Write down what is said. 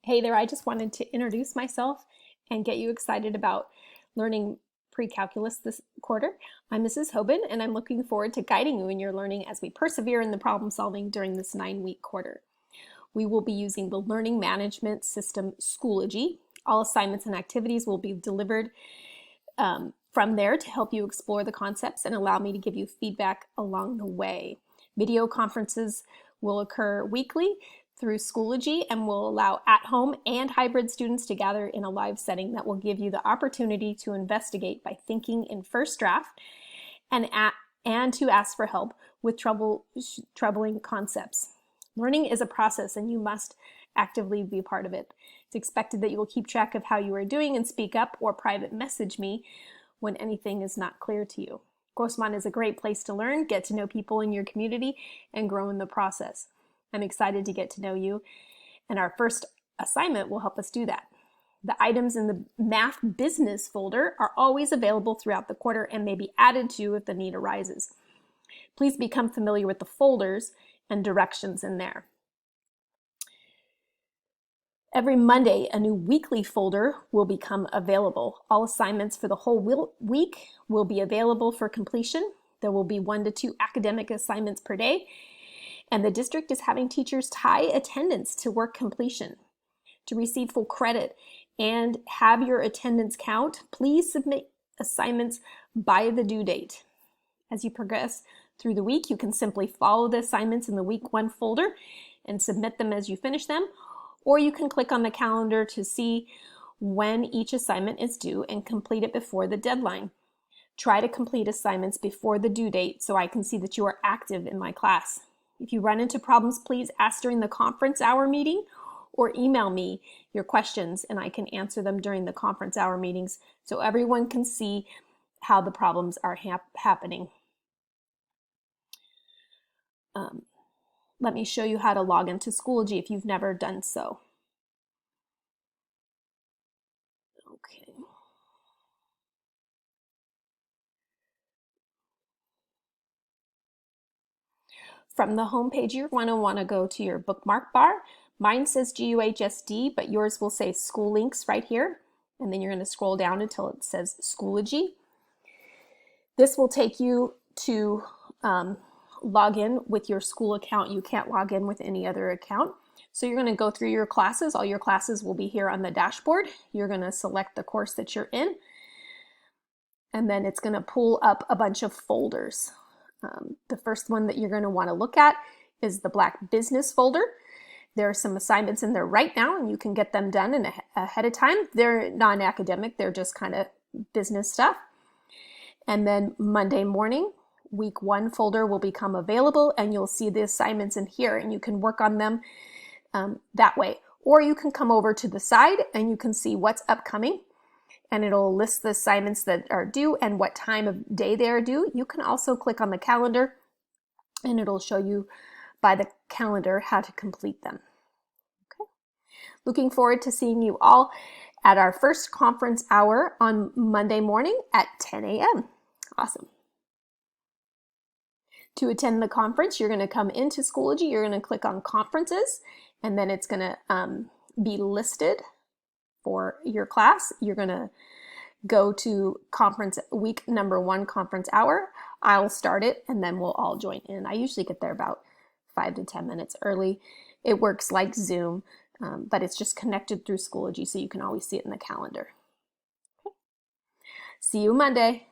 Hey there, I just wanted to introduce myself and get you excited about learning pre-calculus this quarter. I'm Mrs. Hoban, and I'm looking forward to guiding you in your learning as we persevere in the problem solving during this 9-week quarter. We will be using the learning management system Schoology. All assignments and activities will be delivered from there to help you explore the concepts and allow me to give you feedback along the way. Video conferences will occur weekly through Schoology and will allow at-home and hybrid students to gather in a live setting that will give you the opportunity to investigate by thinking in first draft and to ask for help with troubling concepts. Learning is a process and you must actively be part of it. It's expected that you will keep track of how you are doing and speak up or private message me when anything is not clear to you. Grossmont is a great place to learn, get to know people in your community, and grow in the process. I'm excited to get to know you, and our first assignment will help us do that. The items in the Math Business folder are always available throughout the quarter and may be added to if the need arises. Please become familiar with the folders and directions in there. Every Monday, a new weekly folder will become available. All assignments for the whole week will be available for completion. There will be 1 to 2 academic assignments per day, and the district is having teachers tie attendance to work completion. To receive full credit and have your attendance count, please submit assignments by the due date. As you progress through the week, you can simply follow the assignments in the week 1 folder and submit them as you finish them, or you can click on the calendar to see when each assignment is due and complete it before the deadline. Try to complete assignments before the due date so I can see that you are active in my class. If you run into problems, please ask during the conference hour meeting or email me your questions and I can answer them during the conference hour meetings so everyone can see how the problems are happening. Let me show you how to log into Schoology if you've never done so. Okay. From the home page, you're going to want to go to your bookmark bar. Mine says GUHSD, but yours will say School Links right here. And then you're going to scroll down until it says Schoology. This will take you to log in with your school account. You can't log in with any other account. So you're going to go through your classes. All your classes will be here on the dashboard. You're going to select the course that you're in. And then it's going to pull up a bunch of folders. The first one that you're going to want to look at is the Black Business folder. There are some assignments in there right now, and you can get them done ahead of time. They're non-academic. They're just kind of business stuff. And then Monday morning, week 1 folder will become available, and you'll see the assignments in here, and you can work on them that way. Or you can come over to the side, and you can see what's upcoming, and it'll list the assignments that are due and what time of day they are due. You can also click on the calendar, and it'll show you by the calendar how to complete them. Okay. Looking forward to seeing you all at our first conference hour on Monday morning at 10 a.m. Awesome. To attend the conference, you're going to come into Schoology, you're going to click on Conferences, and then it's going to be listed for your class. You're going to go to week number 1 conference hour. I'll start it, and then we'll all join in. I usually get there about 5 to 10 minutes early. It works like Zoom, but it's just connected through Schoology, so you can always see it in the calendar. Okay. See you Monday.